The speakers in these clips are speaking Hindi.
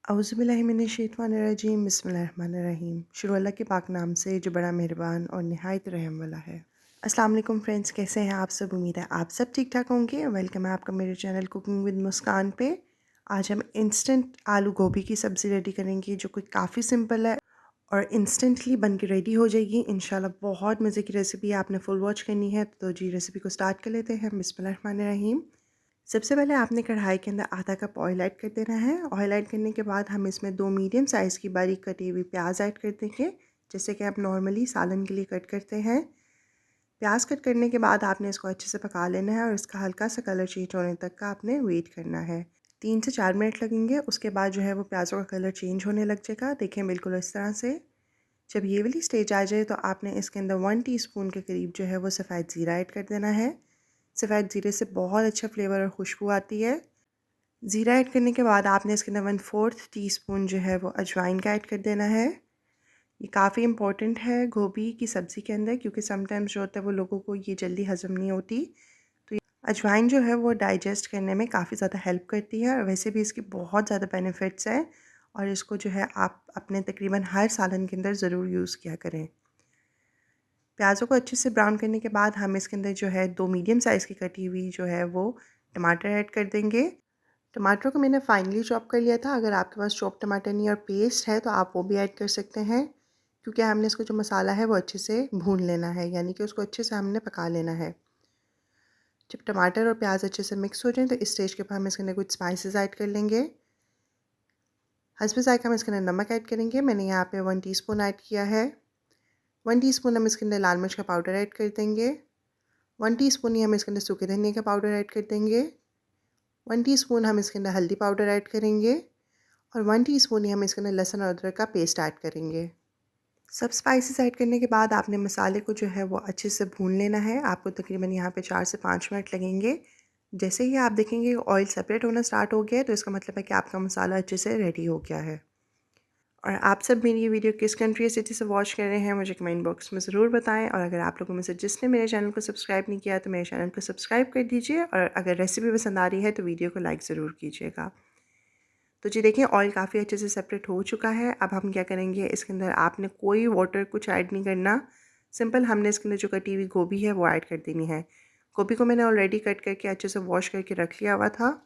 औज़ुबिल्लाहिमिनश्शैतानिर्रजीम बिस्मिल्लाहिर्रहमानिर्रहीम। शुरू अल्लाह के पाक नाम से जो बड़ा मेहरबान और निहायत रहम वाला है। अस्सलाम वालेकुम फ्रेंड्स, कैसे हैं आप सब? उम्मीद है आप सब ठीक ठाक होंगे। वेलकम है आपका मेरे चैनल कुकिंग विद मुस्कान पे। आज हम इंस्टेंट आलू गोभी की सब्ज़ी रेडी करेंगे जो कि काफ़ी सिंपल है और इंस्टेंटली बन के रेडी हो जाएगी इंशाल्लाह। बहुत मज़े की रेसिपी है, आपने फुल वॉच करनी है। तो जी रेसिपी को स्टार्ट कर लेते हैं। बिस्मिल्लाहिर्रहमानिर्रहीम। सबसे पहले आपने कढ़ाई के अंदर आधा कप ऑयल ऐड कर देना है। ऑयल ऐड करने के बाद हम इसमें 2 मीडियम साइज़ की बारीक कटी हुई प्याज ऐड कर देंगे, जैसे कि आप नॉर्मली सालन के लिए कट करते हैं। प्याज कट करने के बाद आपने इसको अच्छे से पका लेना है और इसका हल्का सा कलर चेंज होने तक का आपने वेट करना है। 3 से 4 मिनट लगेंगे। उसके बाद जो है वो प्याज़ों का कलर चेंज होने लग जाएगा। देखें बिल्कुल इस तरह से। जब ये वाली स्टेज आ जाए तो आपने इसके अंदर 1 टीस्पून के करीब जो है वो सफ़ेद ज़ीरा ऐड कर देना है। सफ़ेद ज़ीरे से बहुत अच्छा फ्लेवर और खुशबू आती है। ज़ीरा ऐड करने के बाद आपने इसके अंदर 1/4 टीस्पून जो है वो अजवाइन का ऐड कर देना है। ये काफ़ी इंपॉर्टेंट है गोभी की सब्ज़ी के अंदर, क्योंकि समटाइम्स जो होता है वो लोगों को ये जल्दी हज़म नहीं होती। तो अजवाइन जो है वो डाइजेस्ट करने में काफ़ी ज़्यादा हेल्प करती है और वैसे भी इसकी बहुत ज़्यादा बेनिफिट्स हैं और इसको जो है आप अपने तकरीबन हर सालन के अंदर ज़रूर यूज़ किया करें। प्याज़ों को अच्छे से ब्राउन करने के बाद हम इसके अंदर जो है 2 मीडियम साइज़ की कटी हुई जो है वो टमाटर ऐड कर देंगे। टमाटर को मैंने फाइनली चॉप कर लिया था। अगर आपके पास चॉप टमाटर नहीं और पेस्ट है तो आप वो भी ऐड कर सकते हैं, क्योंकि हमने इसको जो मसाला है वो अच्छे से भून लेना है, यानी कि उसको अच्छे से हमने पका लेना है। जब टमाटर और प्याज अच्छे से मिक्स हो जाएं तो इस स्टेज के ऊपर हम इसके अंदर कुछ स्पाइसेस ऐड कर लेंगे। हस्ब ज़ायक़ा हम इसके अंदर नमक ऐड करेंगे। मैंने यहाँ पे 1 टीस्पून ऐड किया है। 1 टीस्पून हम इसके अंदर लाल मिर्च का पाउडर ऐड कर देंगे। 1 टीस्पून ही हम इसके अंदर सूखे धनिया का पाउडर ऐड कर देंगे। 1 टीस्पून हम इसके अंदर हल्दी पाउडर ऐड करेंगे और 1 टीस्पून ही हम इसके अंदर लहसुन और अदरक का पेस्ट ऐड करेंगे। सब स्पाइसेस ऐड करने के बाद आपने मसाले को जो है वो अच्छे से भून लेना है। आपको तकरीबन यहाँ पे 4 से 5 मिनट लगेंगे। जैसे ही आप देखेंगे ऑयल सेपरेट होना स्टार्ट हो गया है तो इसका मतलब है कि आपका मसाला अच्छे से रेडी हो गया है। और आप सब मेरी ये वीडियो किस कंट्री या सिटी से वॉच कर रहे हैं मुझे कमेंट बॉक्स में ज़रूर बताएं। और अगर आप लोगों में से जिसने मेरे चैनल को सब्सक्राइब नहीं किया तो मेरे चैनल को सब्सक्राइब कर दीजिए और अगर रेसिपी पसंद आ रही है तो वीडियो को लाइक ज़रूर कीजिएगा। तो जी देखिए ऑयल काफ़ी अच्छे से सेपरेट हो चुका है। अब हम क्या करेंगे, इसके अंदर आपने कोई वाटर कुछ ऐड नहीं करना। सिंपल हमने इसके अंदर जो कटी हुई गोभी है वो ऐड कर देनी है। गोभी को मैंने ऑलरेडी कट करके अच्छे से वॉश करके रख लिया हुआ था।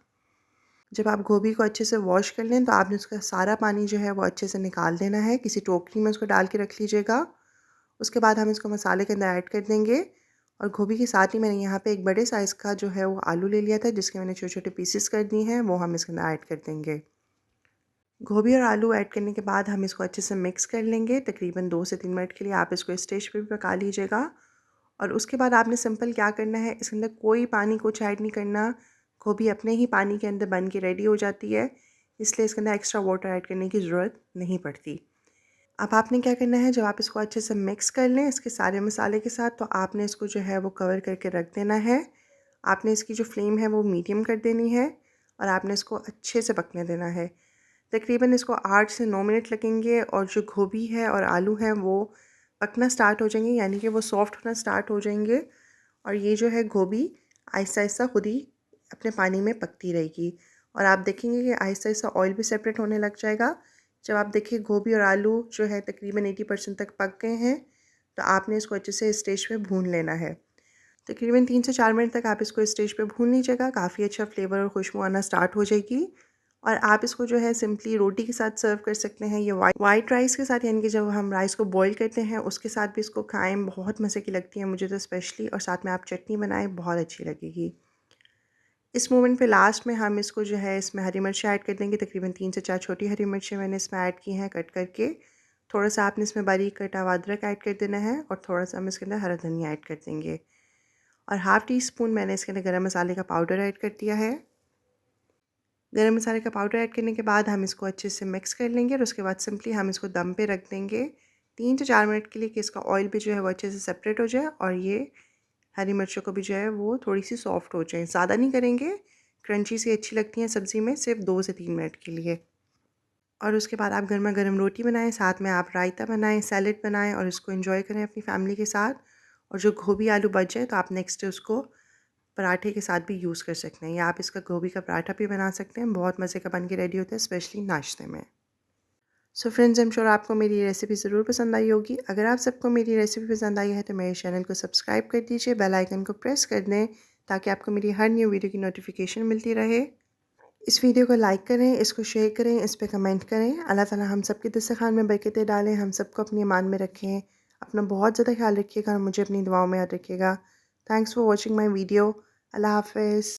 जब आप गोभी को अच्छे से वॉश कर लें तो आपने उसका सारा पानी जो है वो अच्छे से निकाल देना है। किसी टोकरी में उसको डाल के रख लीजिएगा। उसके बाद हम इसको मसाले के अंदर ऐड कर देंगे और गोभी के साथ ही मैंने यहाँ पे एक बड़े साइज़ का जो है वो आलू ले लिया था, जिसके मैंने छोटे छोटे पीसेस कर दिए हैं, वो हम इसके अंदर ऐड कर देंगे। गोभी और आलू ऐड करने के बाद हम इसको अच्छे से मिक्स कर लेंगे। तकरीबन 2 से 3 मिनट के लिए आप इसको इस स्टेज पे भी पका लीजिएगा। और उसके बाद आपने सिंपल क्या करना है, इसके अंदर कोई पानी कुछ ऐड नहीं करना। गोभी अपने ही पानी के अंदर बन के रेडी हो जाती है, इसलिए इसके अंदर एक्स्ट्रा वाटर ऐड करने की ज़रूरत नहीं पड़ती। अब आपने क्या करना है, जब आप इसको अच्छे से मिक्स कर लें इसके सारे मसाले के साथ, तो आपने इसको जो है वो कवर करके रख देना है। आपने इसकी जो फ्लेम है वो मीडियम कर देनी है और आपने इसको अच्छे से पकने देना है। तकरीबन इसको 8 से 9 मिनट लगेंगे और जो गोभी है और आलू है वो पकना स्टार्ट हो जाएंगे, यानी कि वो सॉफ्ट होना स्टार्ट हो जाएंगे और ये जो है गोभी आहिस्ता आहिस्ता खुद ही अपने पानी में पकती रहेगी और आप देखेंगे कि आहिस्ता आहिस्ता ऑयल भी सेपरेट होने लग जाएगा। जब आप देखिए गोभी और आलू जो है तकरीबन 80% तक पक गए हैं तो आपने इसको अच्छे से स्टेज पे भून लेना है। तकरीबन 3 से 4 मिनट तक आप इसको स्टेज पे भून लीजिएगा। काफ़ी अच्छा फ्लेवर और खुशबू आना स्टार्ट हो जाएगी और आप इसको जो है सिंपली रोटी के साथ सर्व कर सकते हैं या वाइट राइस के साथ, यानी कि जब हम राइस को बॉईल करते हैं उसके साथ भी इसको खाएं, बहुत मज़े की लगती है मुझे तो स्पेशली। और साथ में आप चटनी बनाएं, बहुत अच्छी लगेगी। इस मोमेंट पे लास्ट में हम इसको जो है इसमें हरी मिर्च ऐड कर देंगे। तकरीबन 3 से 4 छोटी हरी मिर्चें मैंने इसमें ऐड की हैं कट करके। थोड़ा सा आपने इसमें बारीक कटा हुआ अदरक ऐड कर देना है और थोड़ा सा हम इसके अंदर हरा धनिया ऐड कर देंगे और हाफ़ टी स्पून मैंने इसके अंदर गरम मसाले का पाउडर ऐड कर दिया है। गरम मसाले का पाउडर ऐड करने के बाद हम इसको अच्छे से मिक्स कर लेंगे और उसके बाद सिंपली हम इसको दम पे रख देंगे 3 से 4 मिनट के लिए, कि इसका ऑयल भी जो है वो अच्छे से सेपरेट हो जाए और ये हरी मिर्चों को भी जो है वो थोड़ी सी सॉफ्ट हो जाए। ज़्यादा नहीं करेंगे, क्रंची सी अच्छी लगती हैं सब्ज़ी में, सिर्फ 2 से 3 मिनट के लिए। और उसके बाद आप गर्मा गर्म रोटी बनाएं, साथ में आप रायता बनाएं, सैलेड बनाएं और इसको एंजॉय करें अपनी फैमिली के साथ। और जो गोभी आलू बच जाए तो आप नेक्स्ट डे उसको पराठे के साथ भी यूज़ कर सकते हैं, या आप इसका गोभी का पराठा भी बना सकते हैं। बहुत मज़े का बन के रेडी होता है, स्पेशली नाश्ते में। So friends, I am sure आपको मेरी रेसिपी ज़रूर पसंद आई होगी। अगर आप सबको मेरी रेसिपी पसंद आई है तो मेरे चैनल को सब्सक्राइब कर दीजिए, बेल आइकन को प्रेस कर दें ताकि आपको मेरी हर न्यू वीडियो की नोटिफिकेशन मिलती रहे। इस वीडियो को लाइक करें, इसको शेयर करें, इस पे कमेंट करें। अल्लाह ताला हम सबके दस्तरखान में बरकतें डालें, हम सबको अपनी ईमान में रखें। अपना बहुत ज़्यादा ख्याल रखिएगा और मुझे अपनी दुआओं में याद रखिएगा। Thanks for watching my video. Allah हाफ़िज़।